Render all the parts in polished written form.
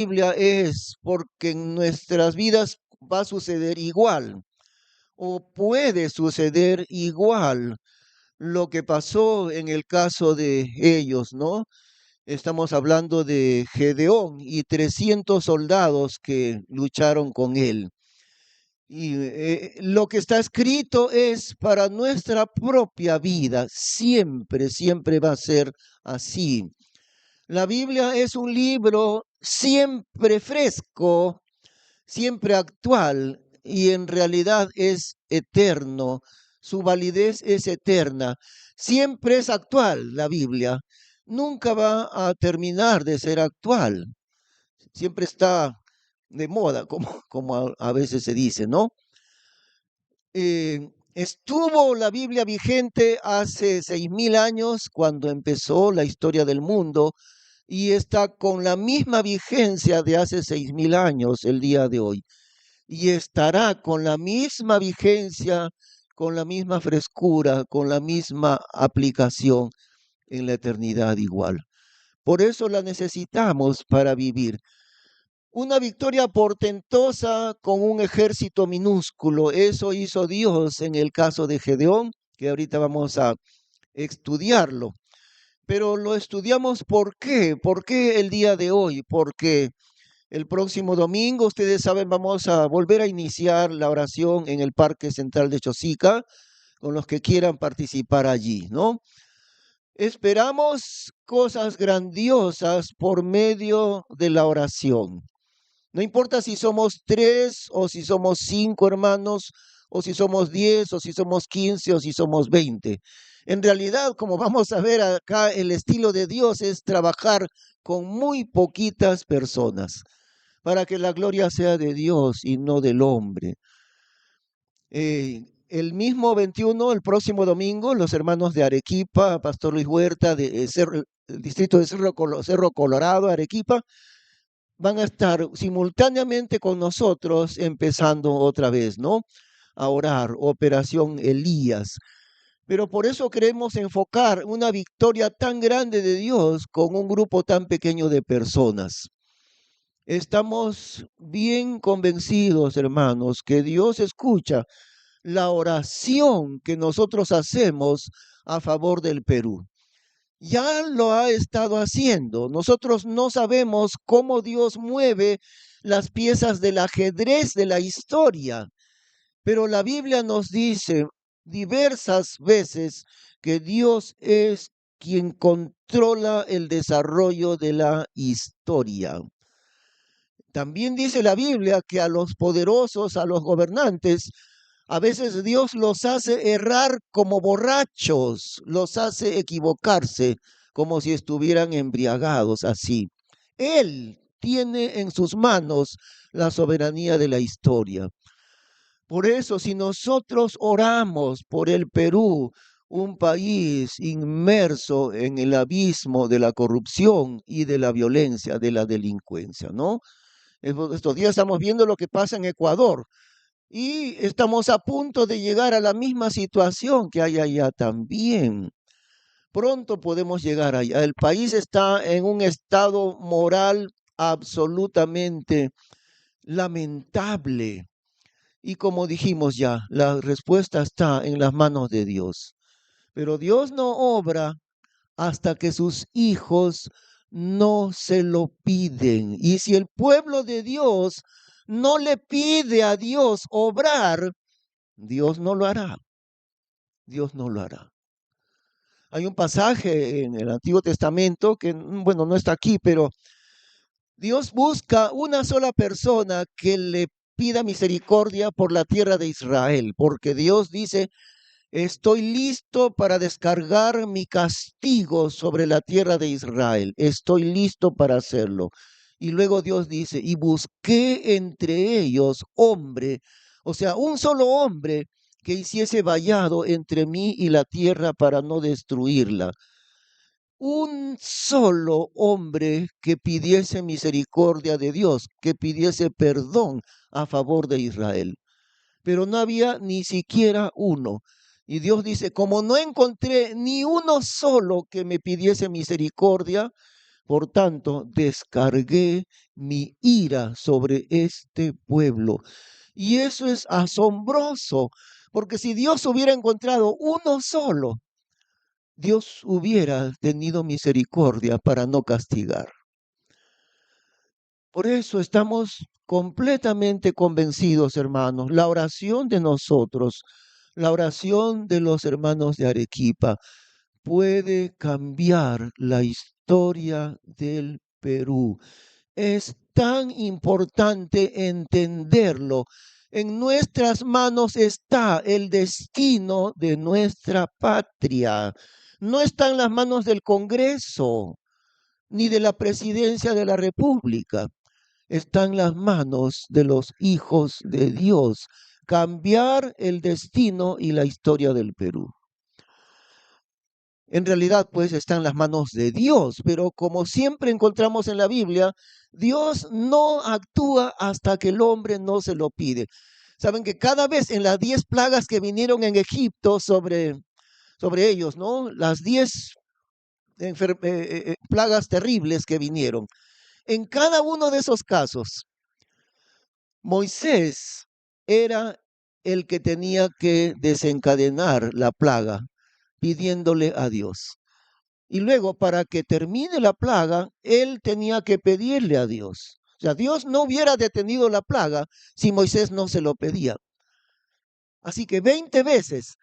Biblia es porque en nuestras vidas va a suceder igual o puede suceder igual lo que pasó en el caso de ellos, ¿no? Estamos hablando de Gedeón y 300 soldados que lucharon con él. Y lo que está escrito es para nuestra propia vida. Siempre, siempre va a ser así. La Biblia es un libro siempre fresco, siempre actual y en realidad es eterno. Su validez es eterna. Siempre es actual la Biblia. Nunca va a terminar de ser actual. Siempre está de moda, como a veces se dice, ¿no? Estuvo la Biblia vigente hace 6000 años cuando empezó la historia del mundo y está con la misma vigencia de hace 6000 años el día de hoy. Y estará con la misma vigencia, con la misma frescura, con la misma aplicación en la eternidad igual. Por eso la necesitamos para vivir. Una victoria portentosa con un ejército minúsculo. Eso hizo Dios en el caso de Gedeón, que ahorita vamos a estudiarlo. Pero lo estudiamos ¿por qué? ¿Por qué el día de hoy? Porque el próximo domingo, ustedes saben, vamos a volver a iniciar la oración en el Parque Central de Chosica, con los que quieran participar allí, ¿no? Esperamos cosas grandiosas por medio de la oración. No importa si somos 3 o si somos 5 hermanos, o si somos 10 o si somos 15 o si somos 20. En realidad, como vamos a ver acá, el estilo de Dios es trabajar con muy poquitas personas para que la gloria sea de Dios y no del hombre. El mismo 21, el próximo domingo, los hermanos de Arequipa, Pastor Luis Huerta, el distrito de Cerro Colorado, Arequipa, van a estar simultáneamente con nosotros empezando otra vez, ¿no? A orar, Operación Elías. Pero por eso queremos enfocar una victoria tan grande de Dios con un grupo tan pequeño de personas. Estamos bien convencidos, hermanos, que Dios escucha la oración que nosotros hacemos a favor del Perú. Ya lo ha estado haciendo. Nosotros no sabemos cómo Dios mueve las piezas del ajedrez de la historia, pero la Biblia nos dice diversas veces que Dios es quien controla el desarrollo de la historia. También dice la Biblia que a los poderosos, a los gobernantes, a veces Dios los hace errar como borrachos, los hace equivocarse como si estuvieran embriagados así. Él tiene en sus manos la soberanía de la historia. Por eso, si nosotros oramos por el Perú, un país inmerso en el abismo de la corrupción y de la violencia, de la delincuencia, ¿no? Estos días estamos viendo lo que pasa en Ecuador y estamos a punto de llegar a la misma situación que hay allá también. Pronto podemos llegar allá. El país está en un estado moral absolutamente lamentable. Y como dijimos ya, la respuesta está en las manos de Dios. Pero Dios no obra hasta que sus hijos no se lo piden. Y si el pueblo de Dios no le pide a Dios obrar, Dios no lo hará. Dios no lo hará. Hay un pasaje en el Antiguo Testamento que, bueno, no está aquí, pero Dios busca una sola persona que le pida misericordia por la tierra de Israel, porque Dios dice, estoy listo para descargar mi castigo sobre la tierra de Israel. Estoy listo para hacerlo. Y luego Dios dice, y busqué entre ellos hombre, o sea, un solo hombre que hiciese vallado entre mí y la tierra para no destruirla. Un solo hombre que pidiese misericordia de Dios, que pidiese perdón a favor de Israel. Pero no había ni siquiera uno. Y Dios dice, como no encontré ni uno solo que me pidiese misericordia, Por tanto, descargué mi ira sobre este pueblo. Y eso es asombroso, porque si Dios hubiera encontrado uno solo, Dios hubiera tenido misericordia para no castigar. Por eso estamos completamente convencidos, hermanos, la oración de nosotros, la oración de los hermanos de Arequipa, puede cambiar la historia del Perú. Es tan importante entenderlo. En nuestras manos está el destino de nuestra patria. No está en las manos del Congreso ni de la presidencia de la República. Está en las manos de los hijos de Dios. Cambiar el destino y la historia del Perú. En realidad, pues está en las manos de Dios, pero como siempre encontramos en la Biblia, Dios no actúa hasta que el hombre no se lo pide. Saben que cada vez en las 10 plagas que vinieron en Egipto sobre ellos, ¿no? Las 10 plagas terribles que vinieron. En cada uno de esos casos, Moisés era el que tenía que desencadenar la plaga, pidiéndole a Dios. Y luego, para que termine la plaga, él tenía que pedirle a Dios. O sea, Dios no hubiera detenido la plaga si Moisés no se lo pedía. Así que 20 veces,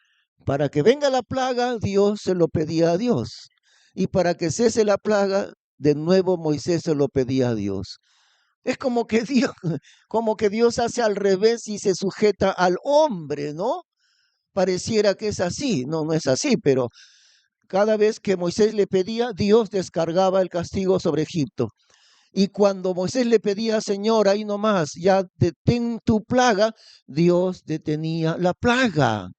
para que venga la plaga, Dios se lo pedía a Dios. Y para que cese la plaga, de nuevo Moisés se lo pedía a Dios. Es como que Dios hace al revés y se sujeta al hombre, ¿no? Pareciera que es así. No, no es así, pero cada vez que Moisés le pedía, Dios descargaba el castigo sobre Egipto. Y cuando Moisés le pedía, Señor, ahí nomás, ya detén tu plaga, Dios detenía la plaga.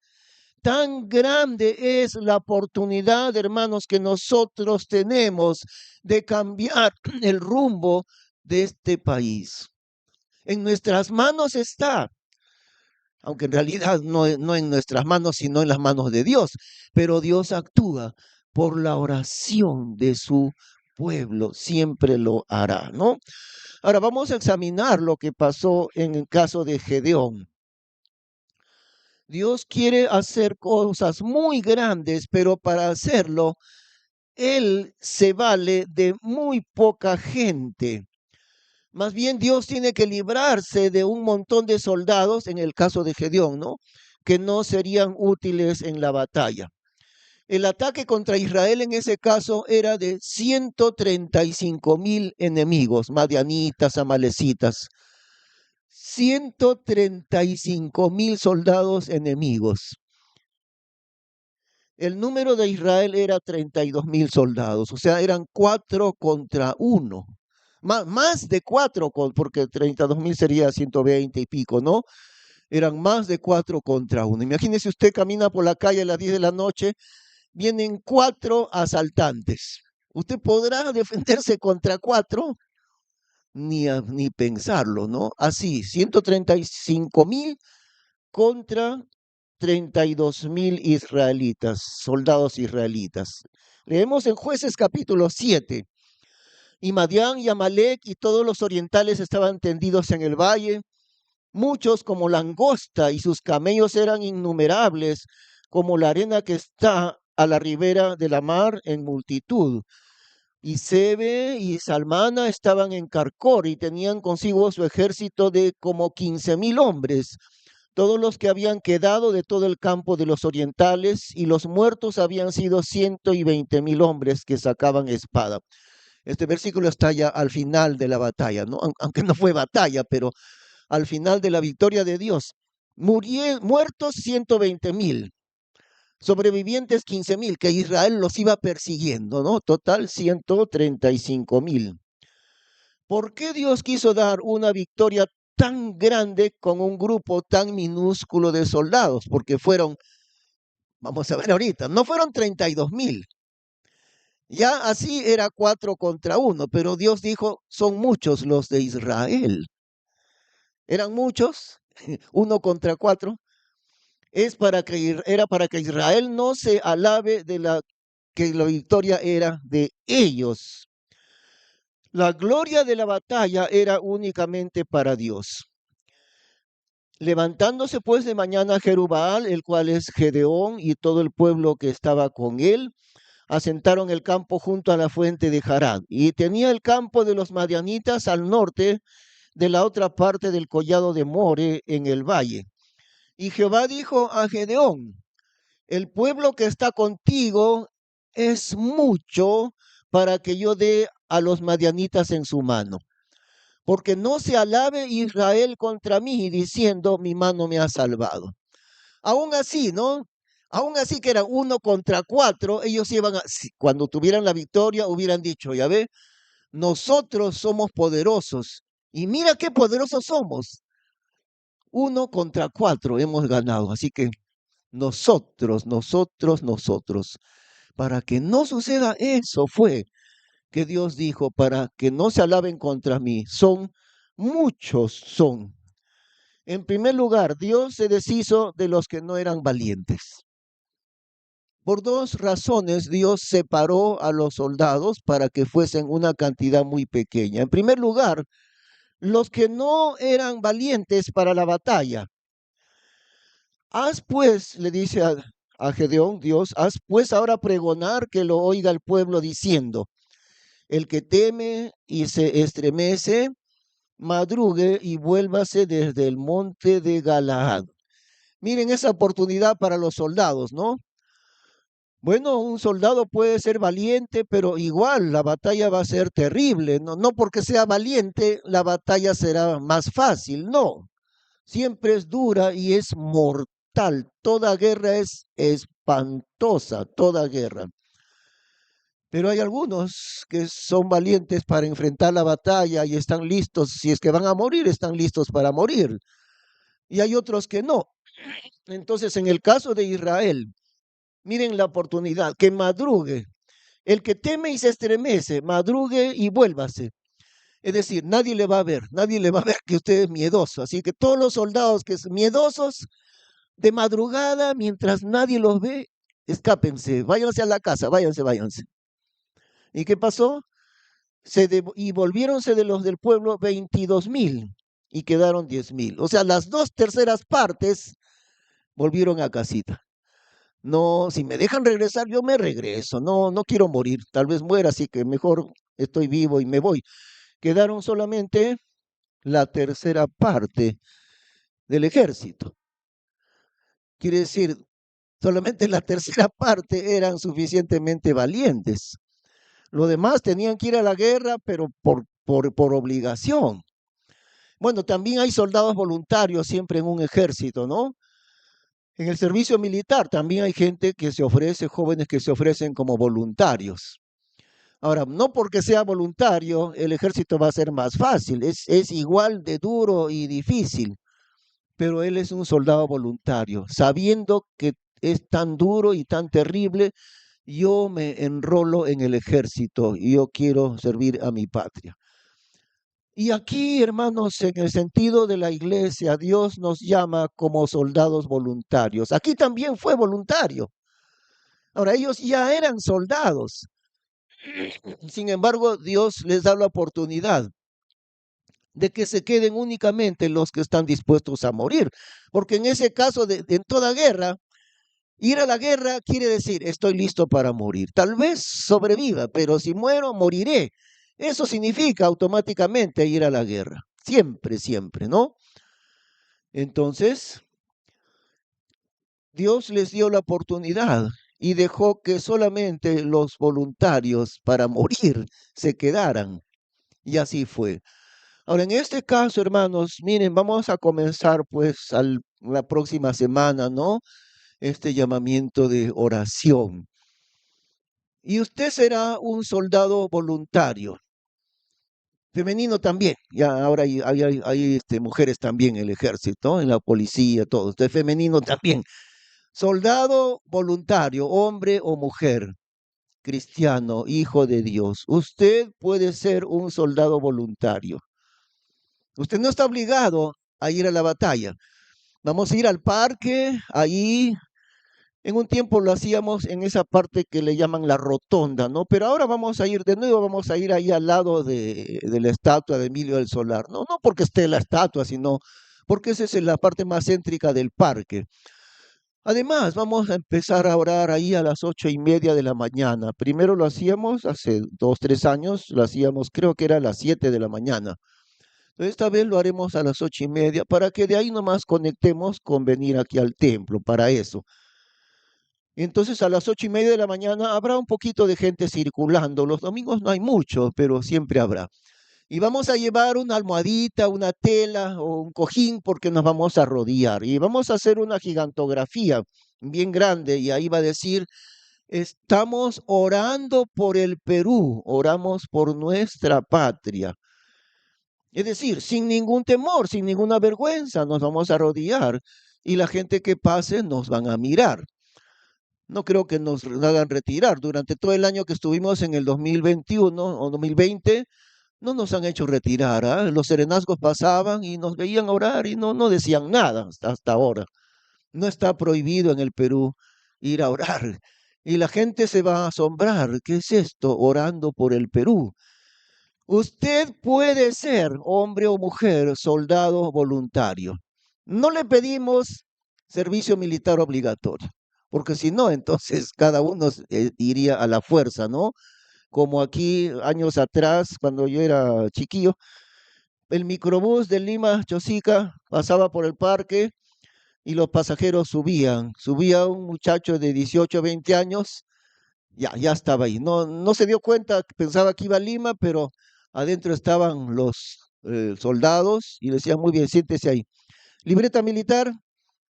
Tan grande es la oportunidad, hermanos, que nosotros tenemos de cambiar el rumbo de este país. En nuestras manos está, aunque en realidad no en nuestras manos, sino en las manos de Dios. Pero Dios actúa por la oración de su pueblo, siempre lo hará, ¿no? Ahora vamos a examinar lo que pasó en el caso de Gedeón. Dios quiere hacer cosas muy grandes, pero para hacerlo, Él se vale de muy poca gente. Más bien Dios tiene que librarse de un montón de soldados, en el caso de Gedeón, ¿no? Que no serían útiles en la batalla. El ataque contra Israel en ese caso era de 135,000 enemigos, madianitas, amalecitas. 135,000 soldados enemigos. El número de Israel era 32,000 soldados, o sea, eran 4 contra 1. Más de 4, porque 32,000 sería 120 y pico, ¿no? Eran más de 4 contra 1. Imagínese usted camina por la calle a las 10 de la noche, vienen 4 asaltantes. ¿Usted podrá defenderse contra 4? Ni pensarlo, ¿no? Así, 135,000 contra 32,000 israelitas, soldados israelitas. Leemos en Jueces capítulo 7. Y Madián y Amalek y todos los orientales estaban tendidos en el valle, muchos como langosta, y sus camellos eran innumerables, como la arena que está a la ribera de la mar en multitud. Y Sebe y Salmana estaban en Carcor y tenían consigo su ejército de como 15,000 hombres, todos los que habían quedado de todo el campo de los orientales, y los muertos habían sido 120,000 hombres que sacaban espada. Este versículo está ya al final de la batalla, ¿no? Aunque no fue batalla, pero al final de la victoria de Dios. Muertos 120,000, sobrevivientes 15,000, que Israel los iba persiguiendo, ¿no? Total 135,000. ¿Por qué Dios quiso dar una victoria tan grande con un grupo tan minúsculo de soldados? Porque fueron, vamos a ver ahorita, no fueron 32,000. Ya así era 4 contra 1, pero Dios dijo, son muchos los de Israel. Eran muchos, 1 contra 4. Era para que Israel no se alabe de que la victoria era de ellos. La gloria de la batalla era únicamente para Dios. Levantándose pues de mañana Jerubbaal, el cual es Gedeón, y todo el pueblo que estaba con él, asentaron el campo junto a la fuente de Harán. Y tenía el campo de los madianitas al norte de la otra parte del collado de More en el valle. Y Jehová dijo a Gedeón: el pueblo que está contigo es mucho para que yo dé a los madianitas en su mano. Porque no se alabe Israel contra mí diciendo, mi mano me ha salvado. Aún así, ¿no? Aún así que era 1 contra 4, ellos iban a, cuando tuvieran la victoria, hubieran dicho, ya ve, nosotros somos poderosos. Y mira qué poderosos somos. 1 contra 4 hemos ganado. Así que nosotros. Para que no suceda eso fue que Dios dijo, para que no se alaben contra mí. Muchos son. En primer lugar, Dios se deshizo de los que no eran valientes. Por 2 razones, Dios separó a los soldados para que fuesen una cantidad muy pequeña. En primer lugar, los que no eran valientes para la batalla. Haz pues, le dice a Gedeón, Dios, haz pues ahora pregonar que lo oiga el pueblo diciendo, el que teme y se estremece, madrugue y vuélvase desde el monte de Galaad. Miren esa oportunidad para los soldados, ¿no? Bueno, un soldado puede ser valiente, pero igual la batalla va a ser terrible. No, no porque sea valiente, la batalla será más fácil, no. Siempre es dura y es mortal. Toda guerra es espantosa, toda guerra. Pero hay algunos que son valientes para enfrentar la batalla y están listos, si es que van a morir, están listos para morir. Y hay otros que no. Entonces, en el caso de Israel, miren la oportunidad, que madrugue. El que teme y se estremece, madrugue y vuélvase. Es decir, nadie le va a ver, nadie le va a ver que usted es miedoso. Así que todos los soldados que son miedosos, de madrugada, mientras nadie los ve, escápense, váyanse a la casa, váyanse. ¿Y qué pasó? Y volviéronse de los del pueblo 22,000 y quedaron 10,000. O sea, las 2/3 partes volvieron a casita. No, si me dejan regresar, yo me regreso. No, no quiero morir. Tal vez muera, así que mejor estoy vivo y me voy. Quedaron solamente la tercera parte del ejército. Quiere decir, solamente la tercera parte eran suficientemente valientes. Los demás tenían que ir a la guerra, pero por obligación. Bueno, también hay soldados voluntarios siempre en un ejército, ¿no? En el servicio militar también hay gente que se ofrece, jóvenes que se ofrecen como voluntarios. Ahora, no porque sea voluntario, el ejército va a ser más fácil, es igual de duro y difícil, pero él es un soldado voluntario, sabiendo que es tan duro y tan terrible, yo me enrolo en el ejército y yo quiero servir a mi patria. Y aquí, hermanos, en el sentido de la iglesia, Dios nos llama como soldados voluntarios. Aquí también fue voluntario. Ahora, ellos ya eran soldados. Sin embargo, Dios les da la oportunidad de que se queden únicamente los que están dispuestos a morir. Porque en ese caso, en toda guerra, ir a la guerra quiere decir, estoy listo para morir. Tal vez sobreviva, pero si muero, moriré. Eso significa automáticamente ir a la guerra. Siempre, ¿no? Entonces, Dios les dio la oportunidad y dejó que solamente los voluntarios para morir se quedaran. Y así fue. Ahora, en este caso, hermanos, miren, vamos a comenzar pues la próxima semana, ¿no? Este llamamiento de oración. Y usted será un soldado voluntario, femenino también. Ya ahora hay mujeres también en el ejército, en la policía, todo. Usted femenino también. Soldado voluntario, hombre o mujer, cristiano, hijo de Dios. Usted puede ser un soldado voluntario. Usted no está obligado a ir a la batalla. Vamos a ir al parque, ahí En un tiempo lo hacíamos en esa parte que le llaman la rotonda, ¿no? Pero ahora vamos a ir de nuevo, vamos a ir ahí al lado de la estatua de Emilio del Solar, ¿no? No porque esté la estatua, sino porque esa es la parte más céntrica del parque. Además, vamos a empezar a orar ahí a las 8:30 de la mañana. Primero lo hacíamos hace 2, 3 años, lo hacíamos, creo que era a las 7 de la mañana. Esta vez lo haremos a las 8:30 para que de ahí nomás conectemos con venir aquí al templo, para eso. Entonces a las 8:30 de la mañana habrá un poquito de gente circulando. Los domingos no hay mucho, pero siempre habrá. Y vamos a llevar una almohadita, una tela o un cojín porque nos vamos a rodear. Y vamos a hacer una gigantografía bien grande y ahí va a decir, estamos orando por el Perú, oramos por nuestra patria. Es decir, sin ningún temor, sin ninguna vergüenza, nos vamos a rodear y la gente que pase nos van a mirar. No creo que nos hagan retirar. Durante todo el año que estuvimos en el 2021 o 2020, no nos han hecho retirar. ¿Ah? Los serenazgos pasaban y nos veían orar y no decían nada hasta ahora. No está prohibido en el Perú ir a orar. Y la gente se va a asombrar. ¿Qué es esto? Orando por el Perú. Usted puede ser hombre o mujer, soldado voluntario. No le pedimos servicio militar obligatorio, porque si no, entonces cada uno iría a la fuerza, ¿no? Como aquí años atrás, cuando yo era chiquillo, el microbús de Lima Chosica pasaba por el parque y los pasajeros subían. Subía un muchacho de 18, 20 años, ya estaba ahí. No se dio cuenta, pensaba que iba a Lima, pero adentro estaban los soldados y le decían, muy bien, siéntese ahí. Libreta militar,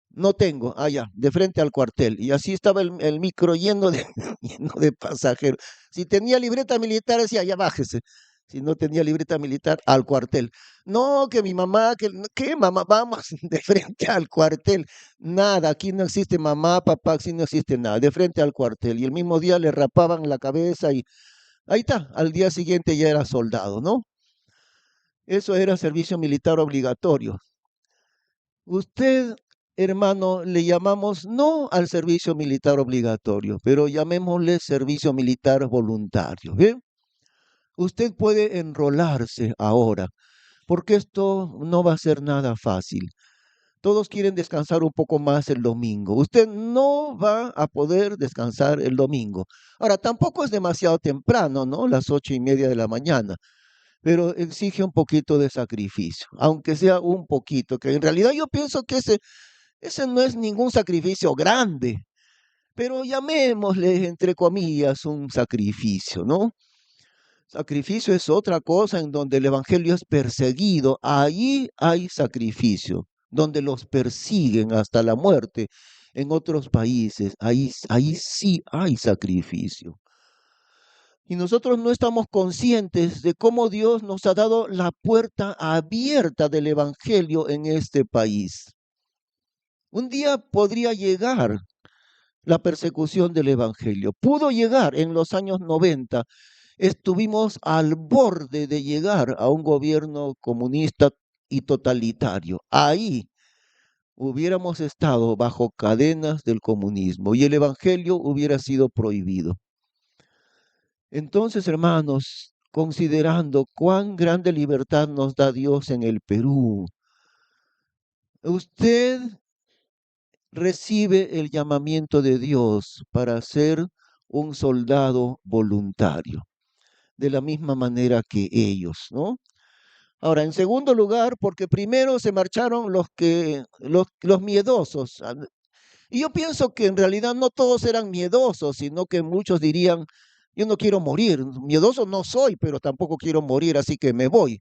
no tengo, ya, de frente al cuartel. Y así estaba el micro lleno de, lleno de pasajeros. Si tenía libreta militar, decía, ya bájese. Si no tenía libreta militar, al cuartel. No, que mi mamá, ¿qué mamá? Vamos de frente al cuartel. Nada, aquí no existe mamá, papá, aquí no existe nada, de frente al cuartel. Y el mismo día le rapaban la cabeza y ahí está, al día siguiente ya era soldado, ¿no? Eso era servicio militar obligatorio. Usted, hermano, le llamamos no al servicio militar obligatorio, pero llamémosle servicio militar voluntario. ¿Bien? Usted puede enrolarse ahora, porque esto no va a ser nada fácil. Todos quieren descansar un poco más el domingo. Usted no va a poder descansar el domingo. Ahora, tampoco es demasiado temprano, ¿no? Las 8:30 de la mañana, pero exige un poquito de sacrificio, aunque sea un poquito, que en realidad yo pienso que ese no es ningún sacrificio grande, pero llamémosle, entre comillas, un sacrificio, ¿no? Sacrificio es otra cosa en donde el evangelio es perseguido. Allí hay sacrificio, donde los persiguen hasta la muerte. En otros países, ahí sí hay sacrificio. Y nosotros no estamos conscientes de cómo Dios nos ha dado la puerta abierta del evangelio en este país. Un día podría llegar la persecución del evangelio. Pudo llegar en los años 90. Estuvimos al borde de llegar a un gobierno comunista y totalitario. Ahí hubiéramos estado bajo cadenas del comunismo y el evangelio hubiera sido prohibido. Entonces, hermanos, considerando cuán grande libertad nos da Dios en el Perú, usted recibe el llamamiento de Dios para ser un soldado voluntario, de la misma manera que ellos, ¿no? Ahora, en segundo lugar, porque primero se marcharon los miedosos. Y yo pienso que en realidad no todos eran miedosos, sino que muchos dirían, yo no quiero morir, miedoso no soy, pero tampoco quiero morir, así que me voy.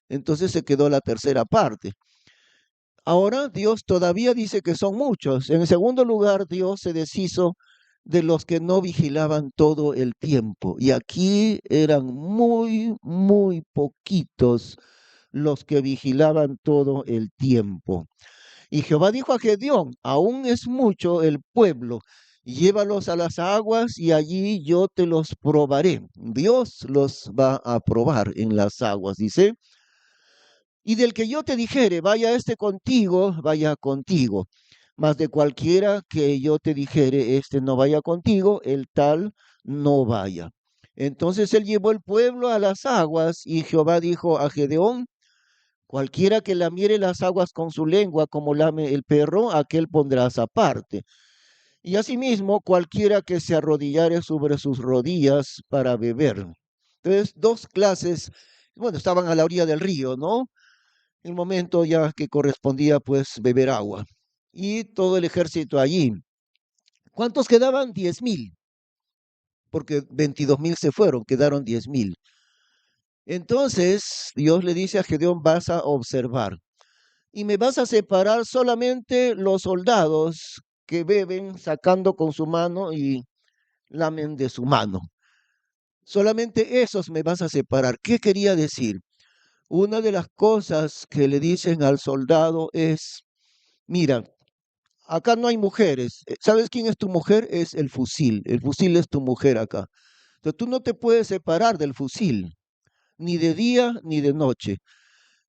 Entonces se quedó la tercera parte. Ahora Dios todavía dice que son muchos. En segundo lugar, Dios se deshizo de los que no vigilaban todo el tiempo. Y aquí eran muy, muy poquitos los que vigilaban todo el tiempo. Y Jehová dijo a Gedeón, aún es mucho el pueblo, llévalos a las aguas y allí yo te los probaré. Dios los va a probar en las aguas, dice. Y del que yo te dijere, vaya este contigo, vaya contigo. mas de cualquiera que yo te dijere, este no vaya contigo, el tal no vaya. Entonces él llevó el pueblo a las aguas y Jehová dijo a Gedeón, cualquiera que lamiere las aguas con su lengua como lame el perro, aquel pondrás aparte. Y asimismo, cualquiera que se arrodillare sobre sus rodillas para beber. Entonces, dos clases, bueno, estaban a la orilla del río, ¿no? El momento ya que correspondía pues beber agua. Y todo el ejército allí. ¿Cuántos quedaban? 10,000, porque 22,000 se fueron, quedaron 10,000. Entonces Dios le dice a Gedeón, vas a observar y me vas a separar solamente los soldados que beben sacando con su mano y lamen de su mano. Solamente esos me vas a separar. ¿Qué quería decir? Una de las cosas que le dicen al soldado es, mira, acá no hay mujeres. ¿Sabes quién es tu mujer? Es el fusil. El fusil es tu mujer acá. Entonces tú no te puedes separar del fusil, ni de día ni de noche.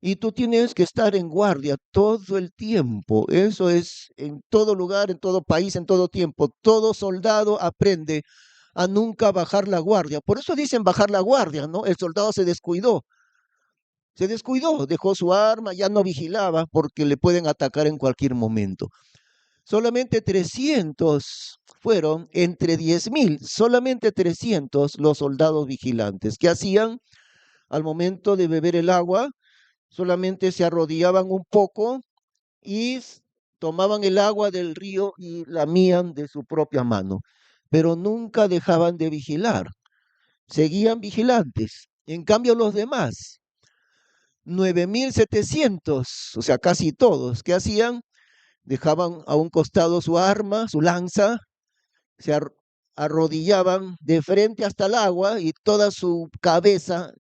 Y tú tienes que estar en guardia todo el tiempo. Eso es en todo lugar, en todo país, en todo tiempo. Todo soldado aprende a nunca bajar la guardia. Por eso dicen bajar la guardia, ¿no? El soldado se descuidó, dejó su arma, ya no vigilaba porque le pueden atacar en cualquier momento. Solamente 300 fueron entre 10,000, solamente 300 los soldados vigilantes. ¿Qué hacían al momento de beber el agua? Solamente se arrodillaban un poco y tomaban el agua del río y lamían de su propia mano, pero nunca dejaban de vigilar, seguían vigilantes. En cambio los demás, 9,700, o sea, casi todos, ¿qué hacían? Dejaban a un costado su arma, su lanza, se arrodillaban de frente hasta el agua y toda su cabeza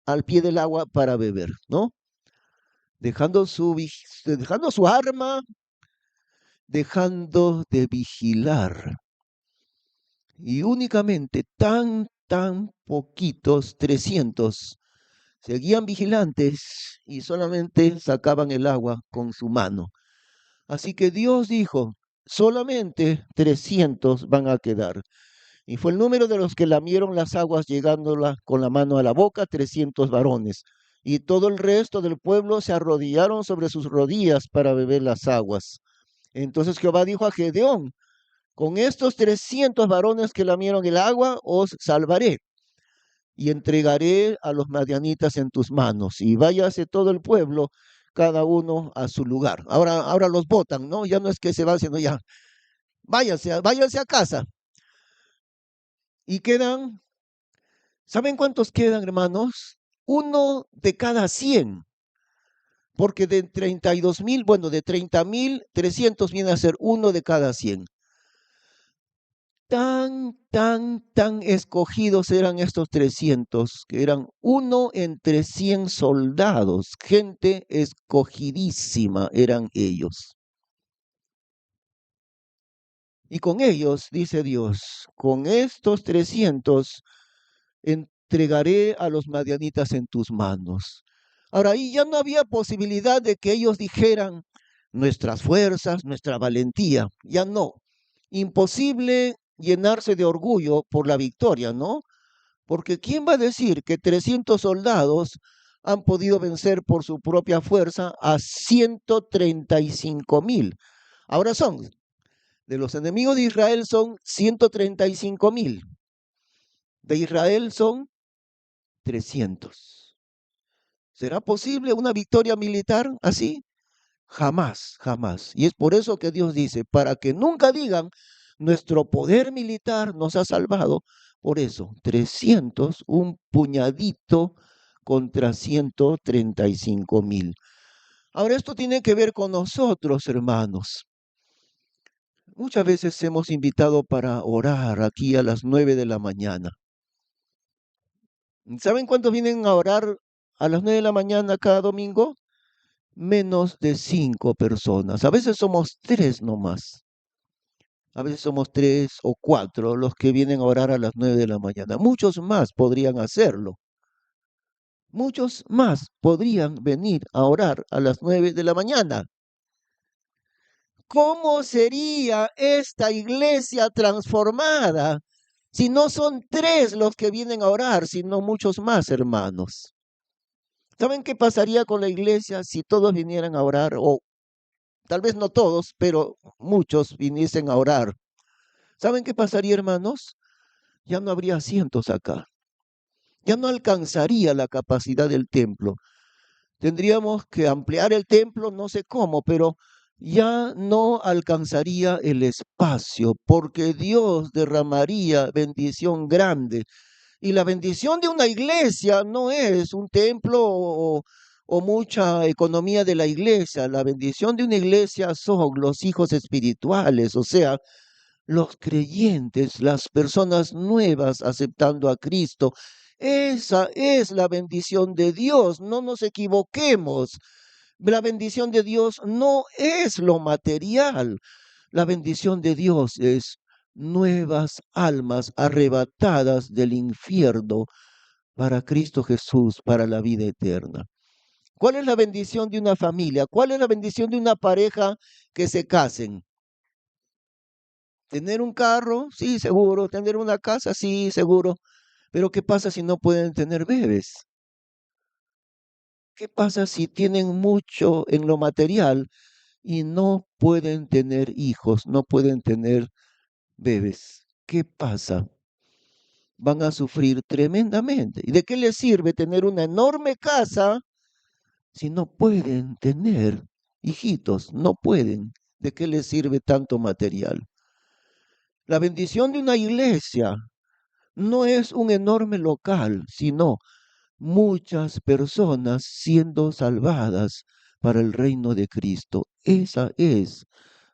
al pie del agua para beber, ¿no? Dejando su arma, dejando de vigilar. Y únicamente tan poquitos, 300, seguían vigilantes y solamente sacaban el agua con su mano. Así que Dios dijo, solamente 300 van a quedar. Y fue el número de los que lamieron las aguas llegándolas con la mano a la boca, 300 varones. Y todo el resto del pueblo se arrodillaron sobre sus rodillas para beber las aguas. Entonces Jehová dijo a Gedeón, con estos 300 varones que lamieron el agua, os salvaré y entregaré a los madianitas en tus manos. Y váyase todo el pueblo, cada uno a su lugar. Ahora los botan, ¿no? Ya no es que se van, sino ya, váyanse a casa. Y quedan, ¿saben cuántos quedan, hermanos? Uno de cada 100, porque de 32,000, bueno, de 30,300 viene a ser uno de cada 100. Tan escogidos eran estos 300, que eran uno entre 100 soldados, gente escogidísima eran ellos. Y con ellos, dice Dios, con estos 300 entregaré a los madianitas en tus manos. Ahora, ahí ya no había posibilidad de que ellos dijeran nuestras fuerzas, nuestra valentía, ya no. Imposible llenarse de orgullo por la victoria, ¿no? Porque ¿quién va a decir que 300 soldados han podido vencer por su propia fuerza a 135,000? Ahora de los enemigos de Israel son 135,000. De Israel son 300. ¿Será posible una victoria militar así? Jamás, jamás. Y es por eso que Dios dice, para que nunca digan, nuestro poder militar nos ha salvado. Por eso, 300, un puñadito contra 135,000. Ahora, esto tiene que ver con nosotros, hermanos. Muchas veces hemos invitado para orar aquí a las 9 de la mañana. ¿Saben cuántos vienen a orar a las 9 de la mañana cada domingo? Menos de 5 personas. A veces somos 3 nomás. A veces somos 3 o 4 los que vienen a orar a las 9 de la mañana. Muchos más podrían hacerlo. Muchos más podrían venir a orar a las 9 de la mañana. ¿cómo sería esta iglesia transformada si no son 3 los que vienen a orar, sino muchos más, hermanos? ¿Saben qué pasaría con la iglesia si todos vinieran a orar? O tal vez no todos, pero muchos viniesen a orar. ¿Saben qué pasaría, hermanos? Ya no habría asientos acá. Ya no alcanzaría la capacidad del templo. Tendríamos que ampliar el templo, no sé cómo, pero ya no alcanzaría el espacio, porque Dios derramaría bendición grande. Y la bendición de una iglesia no es un templo o mucha economía de la iglesia. La bendición de una iglesia son los hijos espirituales, o sea, los creyentes, las personas nuevas aceptando a Cristo. Esa es la bendición de Dios, no nos equivoquemos. La bendición de Dios no es lo material. La bendición de Dios es nuevas almas arrebatadas del infierno para Cristo Jesús, para la vida eterna. ¿Cuál es la bendición de una familia? ¿Cuál es la bendición de una pareja que se casen? Tener un carro, sí, seguro. Tener una casa, sí, seguro. Pero ¿qué pasa si no pueden tener bebés? ¿Qué pasa si tienen mucho en lo material y no pueden tener hijos, no pueden tener bebés? ¿Qué pasa? Van a sufrir tremendamente. ¿Y de qué les sirve tener una enorme casa si no pueden tener hijitos? No pueden. ¿De qué les sirve tanto material? La bendición de una iglesia no es un enorme local, sino muchas personas siendo salvadas para el reino de Cristo. Esa es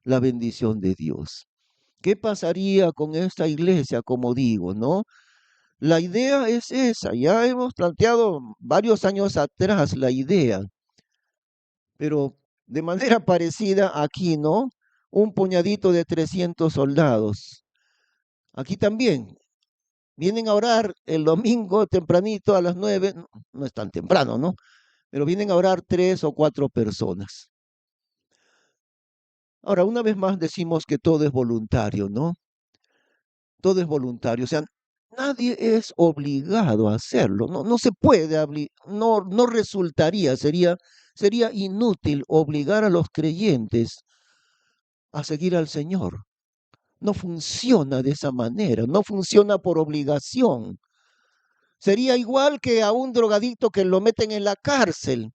la bendición de Dios. ¿Qué pasaría con esta iglesia, como digo, no? La idea es esa. Ya hemos planteado varios años atrás la idea, pero de manera parecida aquí, ¿no? Un puñadito de 300 soldados. Aquí también vienen a orar el domingo tempranito a las 9, no, no es tan temprano, ¿no? Pero vienen a orar 3 o 4 personas. Ahora, una vez más decimos que todo es voluntario, ¿no? Todo es voluntario, o sea, nadie es obligado a hacerlo, no, no se puede, no resultaría, sería inútil obligar a los creyentes a seguir al Señor. No funciona de esa manera, no funciona por obligación. Sería igual que a un drogadicto que lo meten en la cárcel.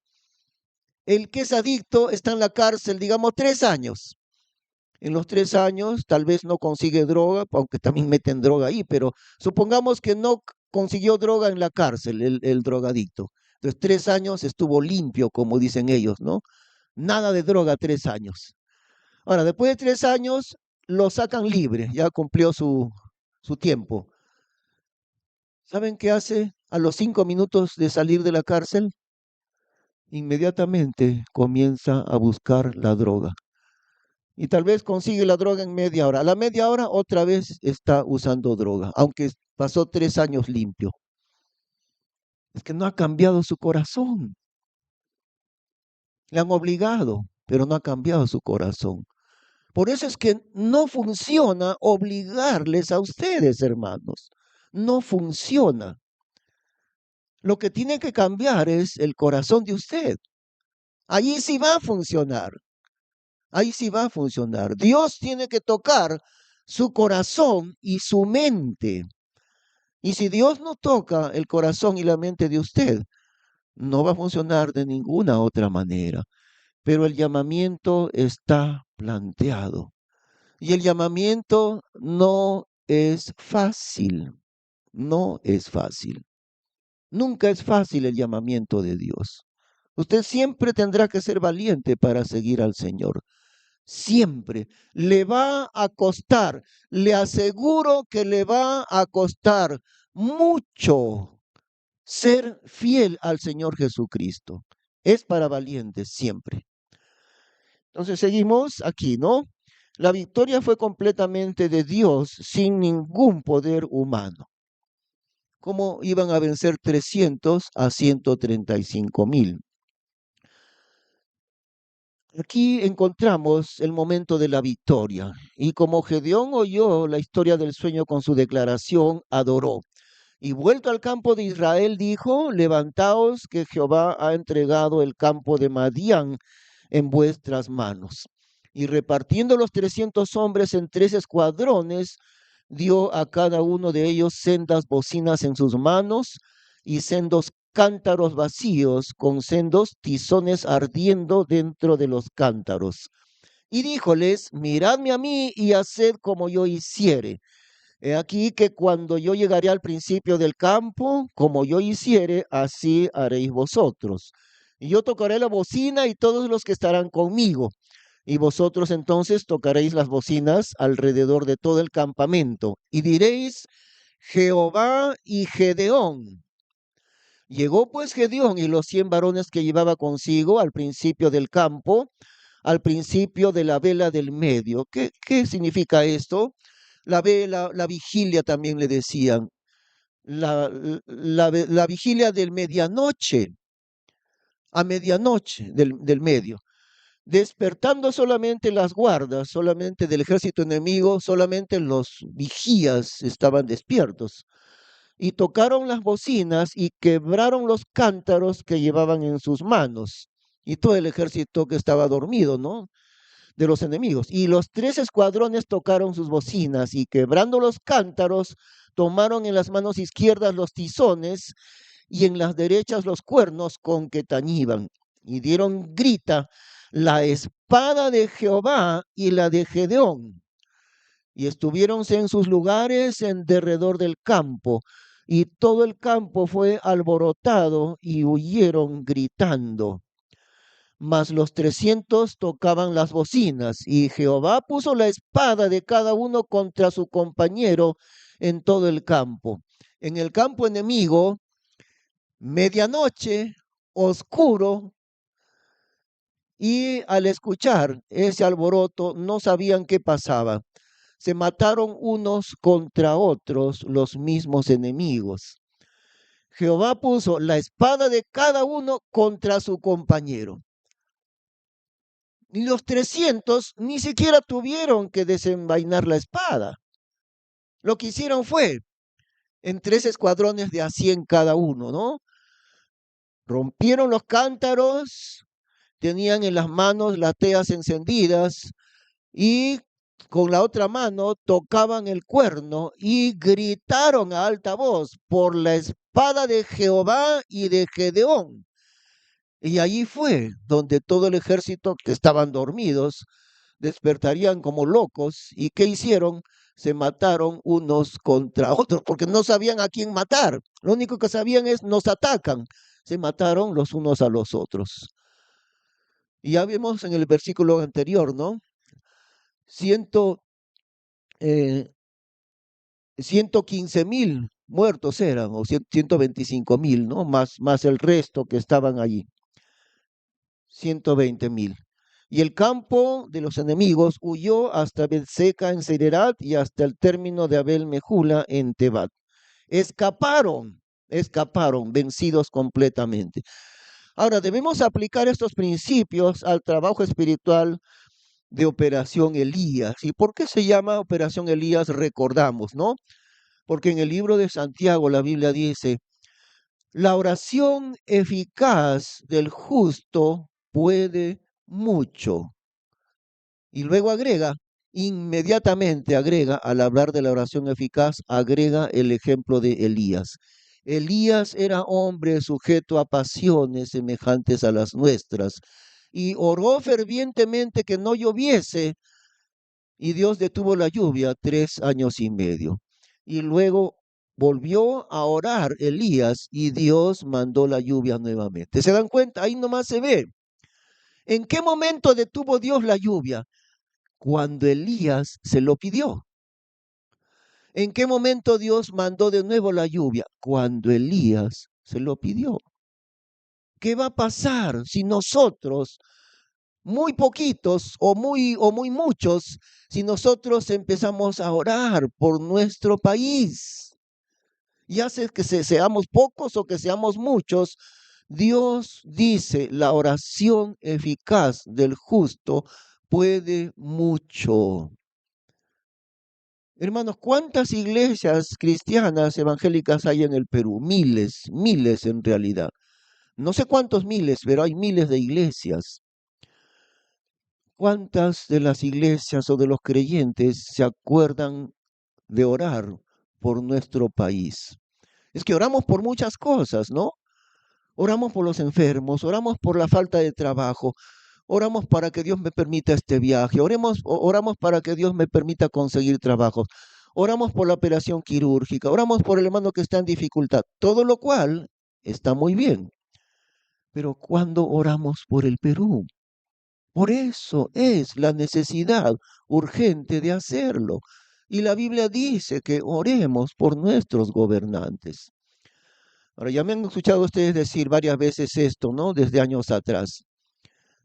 El que es adicto está en la cárcel, digamos, 3 años. En los 3 años tal vez no consigue droga, aunque también meten droga ahí, pero supongamos que no consiguió droga en la cárcel, el drogadicto. Entonces, 3 años estuvo limpio, como dicen ellos, ¿no? Nada de droga 3 años. Ahora, después de 3 años, lo sacan libre, ya cumplió su tiempo. ¿Saben qué hace a los 5 minutos de salir de la cárcel? Inmediatamente comienza a buscar la droga. Y tal vez consigue la droga en media hora. A la media hora otra vez está usando droga, aunque pasó 3 años limpio. Es que no ha cambiado su corazón. Le han obligado, pero no ha cambiado su corazón. Por eso es que no funciona obligarles a ustedes, hermanos. No funciona. Lo que tiene que cambiar es el corazón de usted. Allí sí va a funcionar. Ahí sí va a funcionar. Dios tiene que tocar su corazón y su mente. Y si Dios no toca el corazón y la mente de usted, no va a funcionar de ninguna otra manera. Pero el llamamiento está planteado. Y el llamamiento no es fácil. No es fácil. Nunca es fácil el llamamiento de Dios. Usted siempre tendrá que ser valiente para seguir al Señor. Siempre le va a costar, le aseguro que le va a costar mucho ser fiel al Señor Jesucristo. Es para valientes siempre. Entonces seguimos aquí, ¿no? La victoria fue completamente de Dios sin ningún poder humano. ¿Cómo iban a vencer 300 a 135,000? Aquí encontramos el momento de la victoria. Y como Gedeón oyó la historia del sueño con su declaración, adoró. Y vuelto al campo de Israel, dijo: levantaos, que Jehová ha entregado el campo de Madián en vuestras manos. Y repartiendo los 300 hombres en 3 escuadrones, dio a cada uno de ellos sendas bocinas en sus manos y sendos cántaros vacíos con sendos tizones ardiendo dentro de los cántaros. Y díjoles: miradme a mí y haced como yo hiciere. He aquí que cuando yo llegaré al principio del campo, como yo hiciere, así haréis vosotros. Y yo tocaré la bocina y todos los que estarán conmigo. Y vosotros entonces tocaréis las bocinas alrededor de todo el campamento. Y diréis: Jehová y Gedeón. Llegó pues Gedeón y los 100 varones que llevaba consigo al principio del campo, al principio de la vela del medio. ¿Qué significa esto? La vela, la vigilia también le decían, la vigilia del medianoche, a medianoche del medio, despertando solamente las guardas, solamente del ejército enemigo, solamente los vigías estaban despiertos. Y tocaron las bocinas y quebraron los cántaros que llevaban en sus manos. Y todo el ejército que estaba dormido, ¿no? De los enemigos. Y los 3 escuadrones tocaron sus bocinas y quebrando los cántaros, tomaron en las manos izquierdas los tizones y en las derechas los cuernos con que tañiban. Y dieron grita: la espada de Jehová y la de Gedeón. Y estuviéronse en sus lugares en derredor del campo, y todo el campo fue alborotado y huyeron gritando. Mas los 300 tocaban las bocinas, y Jehová puso la espada de cada uno contra su compañero en todo el campo. En el campo enemigo, medianoche, oscuro, y al escuchar ese alboroto no sabían qué pasaba. Se mataron unos contra otros los mismos enemigos. Jehová puso la espada de cada uno contra su compañero. Y los 300 ni siquiera tuvieron que desenvainar la espada. Lo que hicieron fue en 3 escuadrones de a 100 cada uno, ¿no? Rompieron los cántaros, tenían en las manos las teas encendidas y con la otra mano tocaban el cuerno y gritaron a alta voz: por la espada de Jehová y de Gedeón. Y allí fue donde todo el ejército, que estaban dormidos, despertarían como locos. ¿Y qué hicieron? Se mataron unos contra otros, porque no sabían a quién matar. Lo único que sabían es: nos atacan. Se mataron los unos a los otros. Y ya vimos en el versículo anterior, ¿no? 115,000 muertos eran, o 125,000, ¿no? Más el resto que estaban allí. 120,000. Y el campo de los enemigos huyó hasta Betseca en Sererat y hasta el término de Abel Mejula en Tebat. Escaparon, vencidos completamente. Ahora, debemos aplicar estos principios al trabajo espiritual de Operación Elías. ¿Y por qué se llama Operación Elías? Recordamos, ¿no? Porque en el libro de Santiago la Biblia dice: la oración eficaz del justo puede mucho. Y luego agrega, inmediatamente agrega, al hablar de la oración eficaz, agrega el ejemplo de Elías. Elías era hombre sujeto a pasiones semejantes a las nuestras y oró fervientemente que no lloviese, y Dios detuvo la lluvia 3 años y medio. Y luego volvió a orar Elías y Dios mandó la lluvia nuevamente. ¿Se dan cuenta? Ahí nomás se ve. ¿En qué momento detuvo Dios la lluvia? Cuando Elías se lo pidió. ¿En qué momento Dios mandó de nuevo la lluvia? Cuando Elías se lo pidió. ¿Qué va a pasar si nosotros, muy poquitos o muy muchos, si nosotros empezamos a orar por nuestro país? Ya sea que seamos pocos o que seamos muchos, Dios dice, la oración eficaz del justo puede mucho. Hermanos, ¿cuántas iglesias cristianas evangélicas hay en el Perú? Miles, miles en realidad. No sé cuántos miles, pero hay miles de iglesias. ¿Cuántas de las iglesias o de los creyentes se acuerdan de orar por nuestro país? Es que oramos por muchas cosas, ¿no? Oramos por los enfermos, oramos por la falta de trabajo, oramos para que Dios me permita este viaje, oramos para que Dios me permita conseguir trabajo, oramos por la operación quirúrgica, oramos por el hermano que está en dificultad, todo lo cual está muy bien. Pero ¿cuándo oramos por el Perú? Por eso es la necesidad urgente de hacerlo. Y la Biblia dice que oremos por nuestros gobernantes. Ahora, ya me han escuchado ustedes decir varias veces esto, ¿no? Desde años atrás.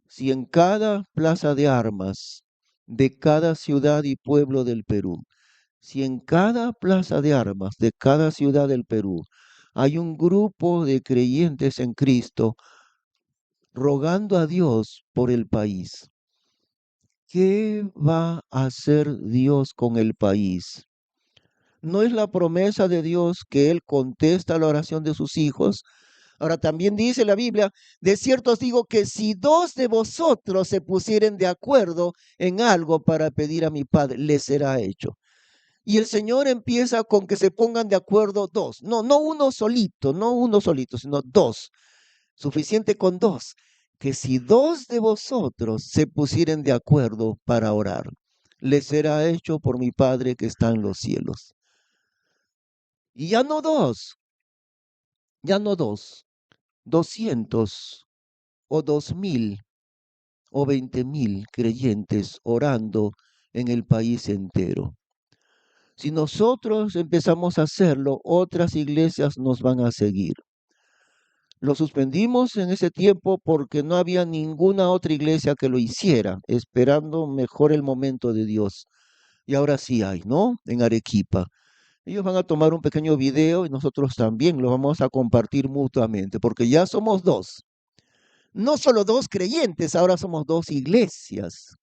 Si en cada plaza de armas de cada ciudad y pueblo del Perú, si en cada plaza de armas de cada ciudad del Perú hay un grupo de creyentes en Cristo rogando a Dios por el país, ¿qué va a hacer Dios con el país? ¿No es la promesa de Dios que Él contesta la oración de sus hijos? Ahora también dice la Biblia, de cierto os digo que si dos de vosotros se pusieren de acuerdo en algo para pedir a mi Padre, les será hecho. Y el Señor empieza con que se pongan de acuerdo dos. No, no uno solito, no uno solito, sino dos. Suficiente con dos. Que si dos de vosotros se pusieren de acuerdo para orar, les será hecho por mi Padre que está en los cielos. Y ya no dos, ya no dos, 200 o 2000 o 20,000 creyentes orando en el país entero. Si nosotros empezamos a hacerlo, otras iglesias nos van a seguir. Lo suspendimos en ese tiempo porque no había ninguna otra iglesia que lo hiciera, esperando mejor el momento de Dios. Y ahora sí hay, ¿no? En Arequipa. Ellos van a tomar un pequeño video y nosotros también lo vamos a compartir mutuamente, porque ya somos dos. No solo dos creyentes, ahora somos dos iglesias.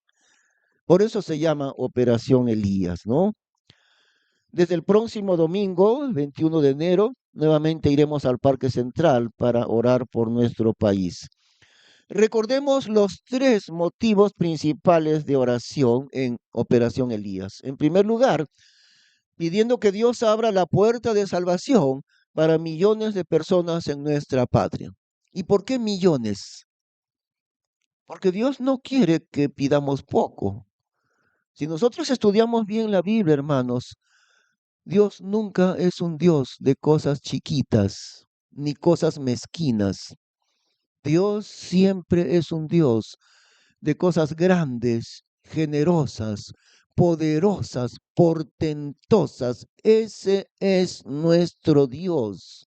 Por eso se llama Operación Elías, ¿no? Desde el próximo domingo, el 21 de enero, nuevamente iremos al Parque Central para orar por nuestro país. Recordemos los tres motivos principales de oración en Operación Elías. En primer lugar, pidiendo que Dios abra la puerta de salvación para millones de personas en nuestra patria. ¿Y por qué millones? Porque Dios no quiere que pidamos poco. Si nosotros estudiamos bien la Biblia, hermanos, Dios nunca es un Dios de cosas chiquitas ni cosas mezquinas. Dios siempre es un Dios de cosas grandes, generosas, poderosas, portentosas. Ese es nuestro Dios.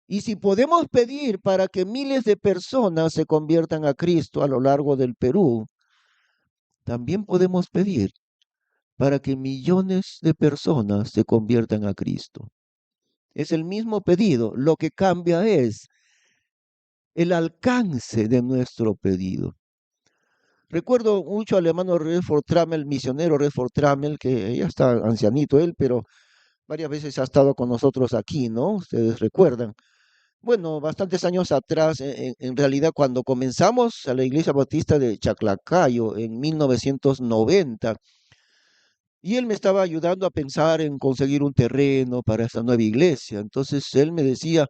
Y si podemos pedir para que miles de personas se conviertan a Cristo a lo largo del Perú, también podemos pedir para que millones de personas se conviertan a Cristo. Es el mismo pedido, lo que cambia es el alcance de nuestro pedido. Recuerdo mucho al hermano Redford Trammell, misionero Redford Trammell, que ya está ancianito él, pero varias veces ha estado con nosotros aquí, ¿no? Ustedes recuerdan. Bueno, bastantes años atrás, en realidad cuando comenzamos a la Iglesia Bautista de Chaclacayo en 1990, y él me estaba ayudando a pensar en conseguir un terreno para esta nueva iglesia. Entonces él me decía,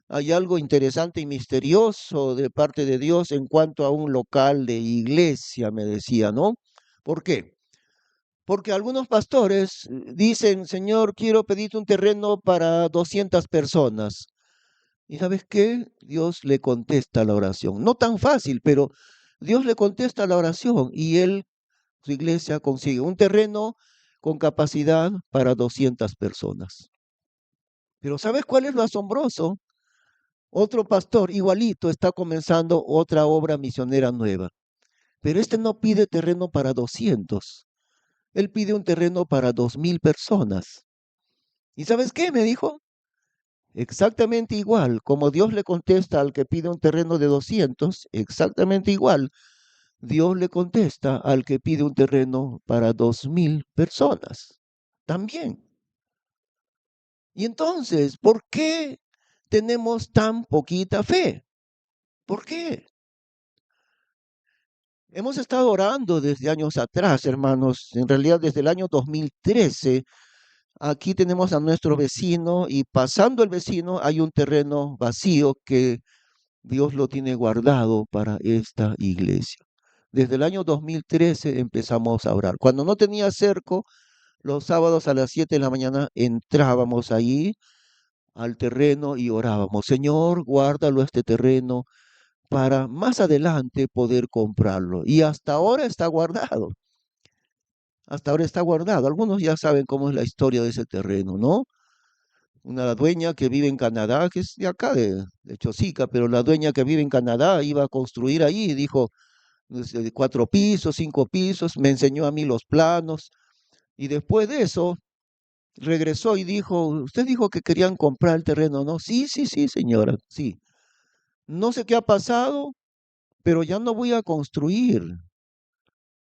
hay algo interesante y misterioso de parte de Dios en cuanto a un local de iglesia, me decía, ¿no? ¿Por qué? Porque algunos pastores dicen, Señor, quiero pedirte un terreno para 200 personas. ¿Y sabes qué? Dios le contesta la oración. No tan fácil, pero Dios le contesta la oración y él, su iglesia, consigue un terreno con capacidad para 200 personas. Pero ¿sabes cuál es lo asombroso? Otro pastor igualito está comenzando otra obra misionera nueva. Pero este no pide terreno para 200. Él pide un terreno para 2,000 personas. ¿Y sabes qué? Me dijo. Exactamente igual, como Dios le contesta al que pide un terreno de 200, exactamente igual, Dios le contesta al que pide un terreno para 2000 personas. También. Y entonces, ¿por qué tenemos tan poquita fe? ¿Por qué? Hemos estado orando desde años atrás, hermanos. En realidad, desde el año 2013, aquí tenemos a nuestro vecino y pasando el vecino hay un terreno vacío que Dios lo tiene guardado para esta iglesia. Desde el año 2013 empezamos a orar. Cuando no tenía cerco, los sábados a las 7 de la mañana entrábamos ahí al terreno y orábamos. Señor, guárdalo este terreno para más adelante poder comprarlo. Y hasta ahora está guardado. Hasta ahora está guardado. Algunos ya saben cómo es la historia de ese terreno, ¿no? Una dueña que vive en Canadá, que es de acá, de Chosica, pero la dueña que vive en Canadá iba a construir ahí y dijo, 4 pisos, 5 pisos, me enseñó a mí los planos y después de eso regresó y dijo, usted dijo que querían comprar el terreno, ¿no? Sí, sí, sí, señora, sí. No sé qué ha pasado, pero ya no voy a construir.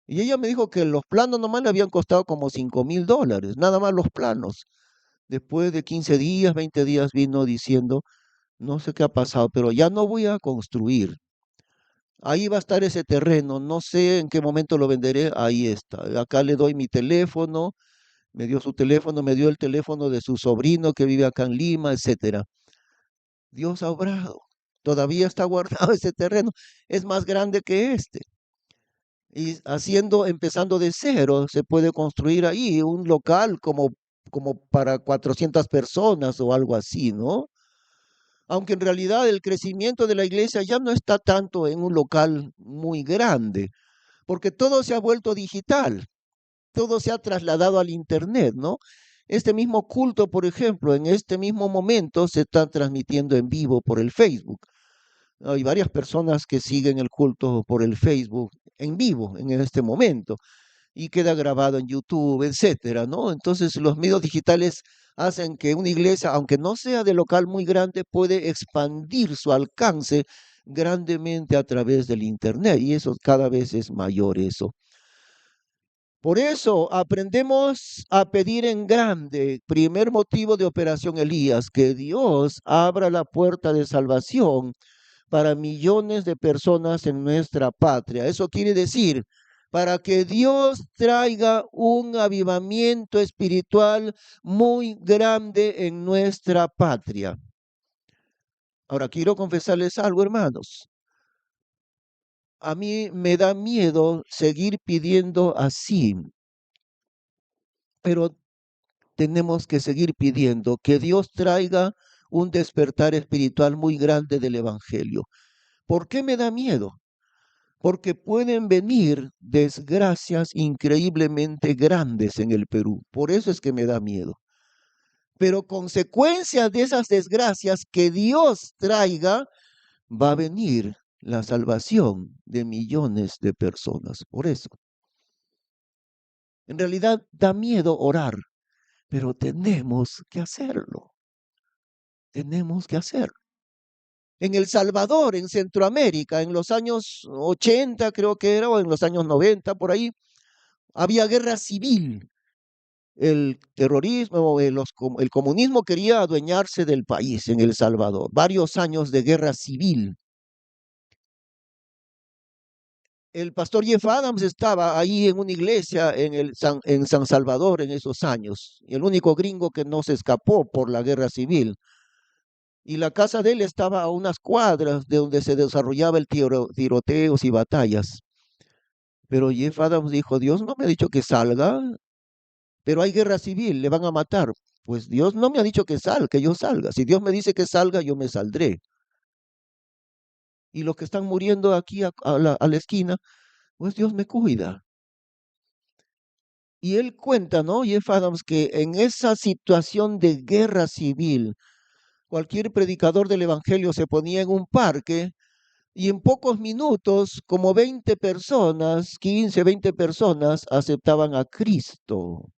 Y ella me dijo que los planos nomás le habían costado como $5,000, nada más los planos. Después de 15 días, 20 días vino diciendo, no sé qué ha pasado, pero ya no voy a construir. Ahí va a estar ese terreno, no sé en qué momento lo venderé, ahí está. Acá le doy mi teléfono, me dio su teléfono, me dio el teléfono de su sobrino que vive acá en Lima, etcétera. Dios ha obrado. Todavía está guardado ese terreno, es más grande que este. Y empezando de cero, se puede construir ahí un local como para 400 personas o algo así, ¿no? Aunque en realidad el crecimiento de la iglesia ya no está tanto en un local muy grande, porque todo se ha vuelto digital, todo se ha trasladado al Internet, ¿no? Este mismo culto, por ejemplo, en este mismo momento se está transmitiendo en vivo por el Facebook. Hay varias personas que siguen el culto por el Facebook en vivo en este momento y queda grabado en YouTube, etcétera, ¿no? Entonces los medios digitales hacen que una iglesia, aunque no sea de local muy grande, puede expandir su alcance grandemente a través del internet y eso cada vez es mayor eso. Por eso aprendemos a pedir en grande, primer motivo de Operación Elías, que Dios abra la puerta de salvación para millones de personas en nuestra patria. Eso quiere decir, para que Dios traiga un avivamiento espiritual muy grande en nuestra patria. Ahora, quiero confesarles algo, hermanos. A mí me da miedo seguir pidiendo así, pero tenemos que seguir pidiendo que Dios traiga un despertar espiritual muy grande del Evangelio. ¿Por qué me da miedo? Porque pueden venir desgracias increíblemente grandes en el Perú. Por eso es que me da miedo. Pero consecuencia de esas desgracias que Dios traiga, va a venir la salvación de millones de personas. Por eso, en realidad da miedo orar, pero tenemos que hacerlo. Tenemos que hacerlo. En El Salvador, en Centroamérica, en los años 80 creo que era, o en los años 90 por ahí, había guerra civil. El terrorismo, el comunismo quería adueñarse del país en El Salvador. Varios años de guerra civil. El pastor Jeff Adams estaba ahí en una iglesia en San Salvador en esos años. El único gringo que no se escapó por la guerra civil. Y la casa de él estaba a unas cuadras de donde se desarrollaba el tiroteos y batallas. Pero Jeff Adams dijo, Dios no me ha dicho que salga, pero hay guerra civil, le van a matar. Pues Dios no me ha dicho que yo salga. Si Dios me dice que salga, yo me saldré. Y los que están muriendo aquí a la esquina, pues Dios me cuida. Y él cuenta, ¿no? Jeff Adams, que en esa situación de guerra civil, cualquier predicador del Evangelio se ponía en un parque y en pocos minutos, como 20 personas, 15, 20 personas aceptaban a Cristo.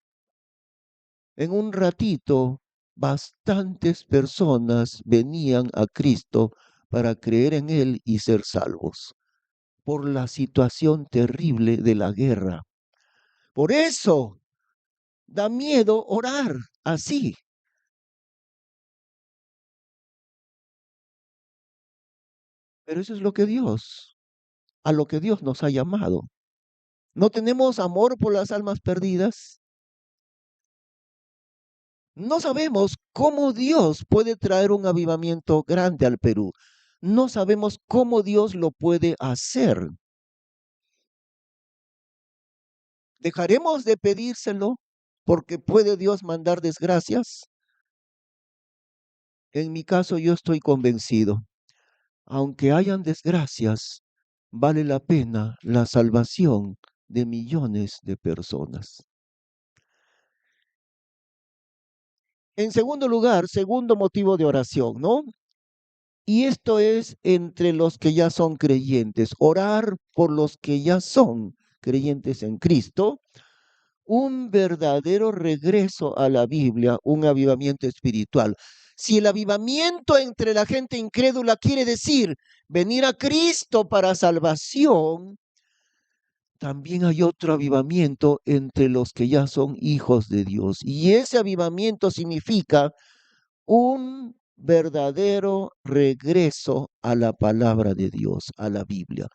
En un ratito, bastantes personas venían a Cristo para creer en Él y ser salvos por la situación terrible de la guerra. Por eso da miedo orar así. Pero eso es a lo que Dios nos ha llamado. ¿No tenemos amor por las almas perdidas? No sabemos cómo Dios puede traer un avivamiento grande al Perú. No sabemos cómo Dios lo puede hacer. ¿Dejaremos de pedírselo porque puede Dios mandar desgracias? En mi caso, yo estoy convencido. Aunque hayan desgracias, vale la pena la salvación de millones de personas. En segundo lugar, segundo motivo de oración, ¿no? Y esto es entre los que ya son creyentes, orar por los que ya son creyentes en Cristo, un verdadero regreso a la Biblia, un avivamiento espiritual. Si el avivamiento entre la gente incrédula quiere decir venir a Cristo para salvación, también hay otro avivamiento entre los que ya son hijos de Dios. Y ese avivamiento significa un verdadero regreso a la palabra de Dios, a la Biblia.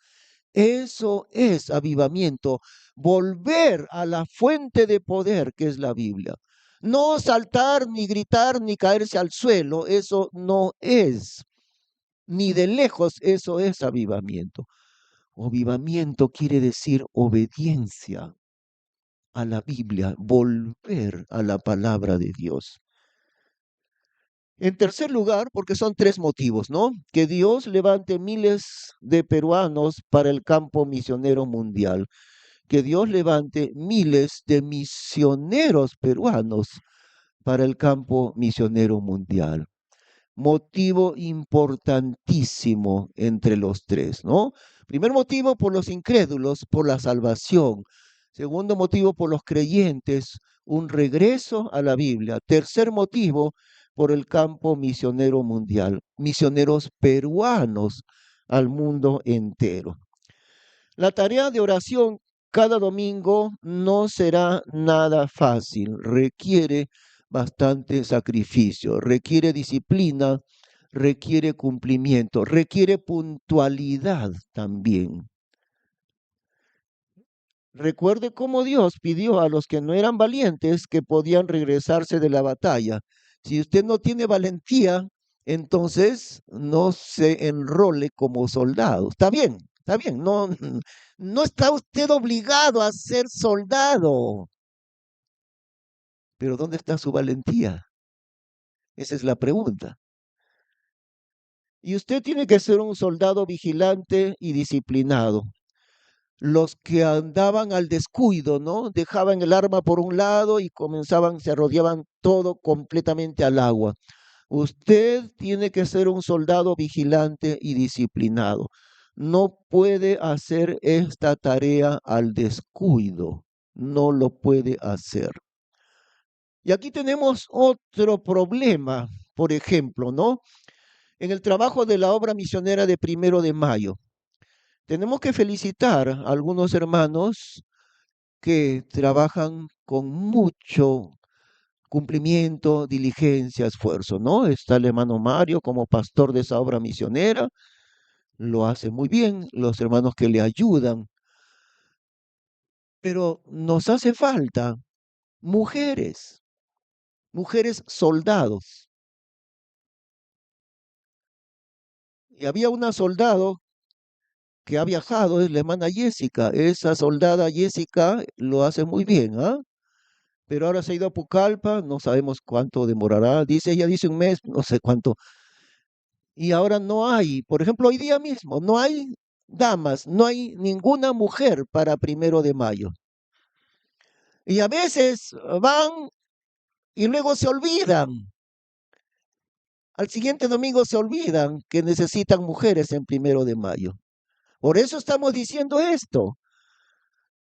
Eso es avivamiento, volver a la fuente de poder que es la Biblia. No saltar, ni gritar, ni caerse al suelo, eso no es, ni de lejos eso es avivamiento. Avivamiento quiere decir obediencia a la Biblia, volver a la palabra de Dios. En tercer lugar, porque son tres motivos, ¿no? Que Dios levante miles de peruanos para el campo misionero mundial. Que Dios levante miles de misioneros peruanos para el campo misionero mundial. Motivo importantísimo entre los tres, ¿no? Primer motivo por los incrédulos, por la salvación. Segundo motivo por los creyentes, un regreso a la Biblia. Tercer motivo por el campo misionero mundial, misioneros peruanos al mundo entero. La tarea de oración cada domingo no será nada fácil, requiere bastante sacrificio, requiere disciplina, requiere cumplimiento, requiere puntualidad también. Recuerde cómo Dios pidió a los que no eran valientes que podían regresarse de la batalla. Si usted no tiene valentía, entonces no se enrole como soldado. Está bien, no, no está usted obligado a ser soldado. Pero ¿dónde está su valentía? Esa es la pregunta. Y usted tiene que ser un soldado vigilante y disciplinado. Los que andaban al descuido, ¿no? Dejaban el arma por un lado y se arrollaban todo completamente al agua. Usted tiene que ser un soldado vigilante y disciplinado. No puede hacer esta tarea al descuido. No lo puede hacer. Y aquí tenemos otro problema, por ejemplo, ¿no? En el trabajo de la obra misionera de 1 de Mayo. Tenemos que felicitar a algunos hermanos que trabajan con mucho cumplimiento, diligencia, esfuerzo, ¿no? Está el hermano Mario como pastor de esa obra misionera, lo hace muy bien, los hermanos que le ayudan, pero nos hace falta mujeres, mujeres soldados. Y había una soldado que ha viajado, es la hermana Jessica. Esa soldada Jessica lo hace muy bien, ¿ah? Pero ahora se ha ido a Pucallpa, no sabemos cuánto demorará. Ella dice un mes, no sé cuánto. Y ahora no hay, por ejemplo, hoy día mismo, no hay damas, no hay ninguna mujer para 1 de Mayo. Y a veces van y luego se olvidan. Al siguiente domingo se olvidan que necesitan mujeres en 1 de Mayo. Por eso estamos diciendo esto.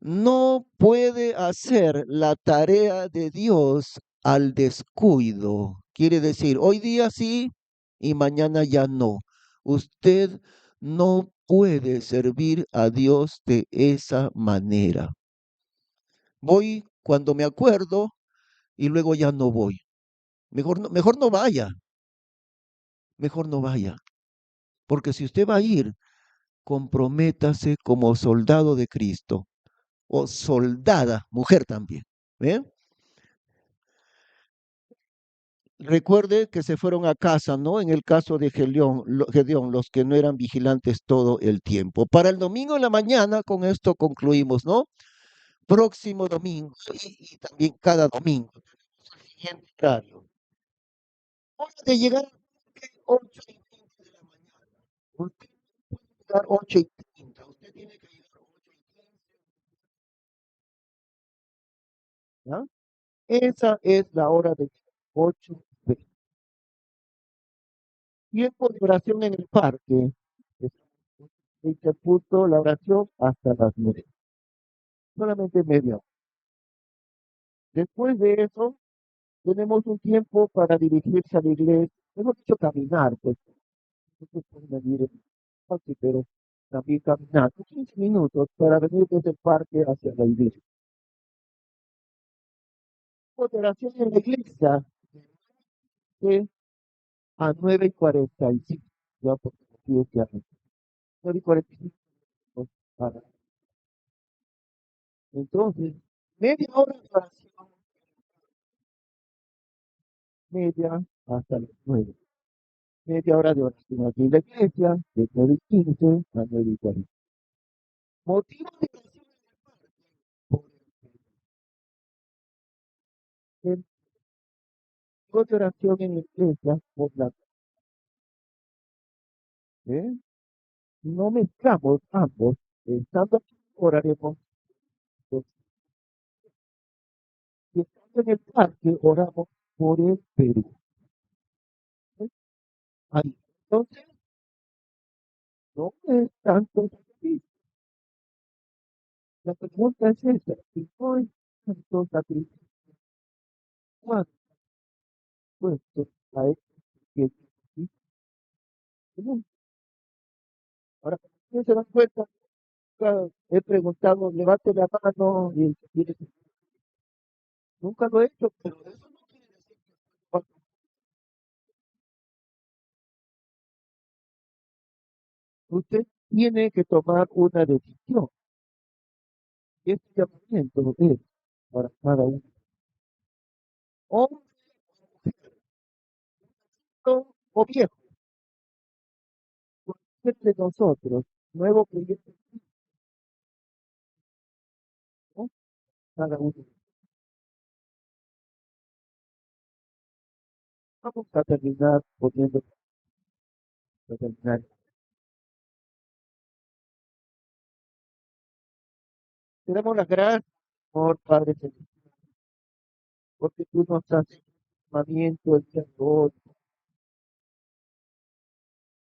No puede hacer la tarea de Dios al descuido. Quiere decir, hoy día sí y mañana ya no. Usted no puede servir a Dios de esa manera. Voy cuando me acuerdo y luego ya no voy. Mejor no vaya, mejor no vaya. Porque si usted va a ir, comprométase como soldado de Cristo o soldada, mujer también. ¿Ven? Recuerde que se fueron a casa, ¿no? En el caso de Gedeón, los que no eran vigilantes todo el tiempo. Para el domingo en la mañana, con esto concluimos, ¿no? Próximo domingo y también cada domingo. Tenemos el siguiente horario. Hora de llegar a 8:30 de la mañana. Usted no puede llegar 8:30. Usted tiene que llegar 8:15. ¿Ya? Esa es la hora de 8:20. Tiempo de oración en el parque. Se puso la oración hasta las 9. Solamente media hora. Después de eso, tenemos un tiempo para dirigirse a la iglesia. Hemos dicho caminar, pues. No se puede venir en taxi, pero también caminar. 15 minutos para venir desde el parque hacia la iglesia. Tiempo de oración en la iglesia de a 9:45. Ya porque aquí es ya 9:45. Para. Entonces, media hora de oración, media hasta las 9. Media hora de oración aquí en la iglesia, de 9:15 a 9:40. Motivo de oración por el motivo de oración en la iglesia por la ¿eh? No mezclamos ambos. Estando aquí, oraremos. Pues, y estando en el parque, oramos por el Perú. ¿Eh? Ahí. Entonces, no es tanto sacrificio. La pregunta es esa. Si no es tanto sacrificio, ¿cuánto puesto a este que no? Ahora, ¿quién se da cuenta? He preguntado, levante la mano y nunca lo he hecho, pero eso no quiere decir que usted tiene que tomar una decisión. Y este llamamiento es para cada uno. Hombre o viejo, cualquier de nosotros, nuevo creyente, ¿no? Cada uno. Vamos a terminar poniendo, a terminar. Te damos las gracias, por Padre Celestial, porque tú nos has hecho un llamamiento el día de hoy.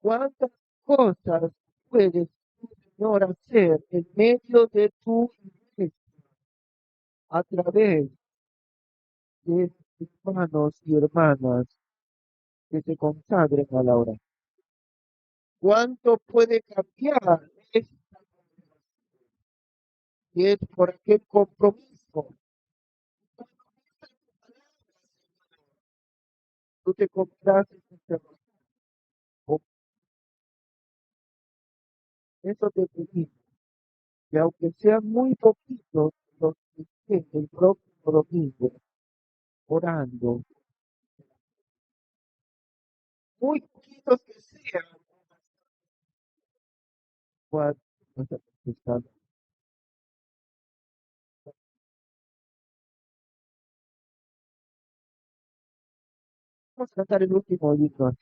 ¿Cuántas cosas puedes tú, Señor, hacer en medio de tu iglesia a través de hermanos y hermanas que se consagren a la oración? ¿Cuánto puede cambiar esta congregación? Y es por aquel compromiso. Tú te compraste nuestra razón. Eso te pedimos, que aunque sean muy poquitos los que estén el próximo domingo orando, muy poquitos que sean, cual nos ha contestado. Vamos a cantar el último himno.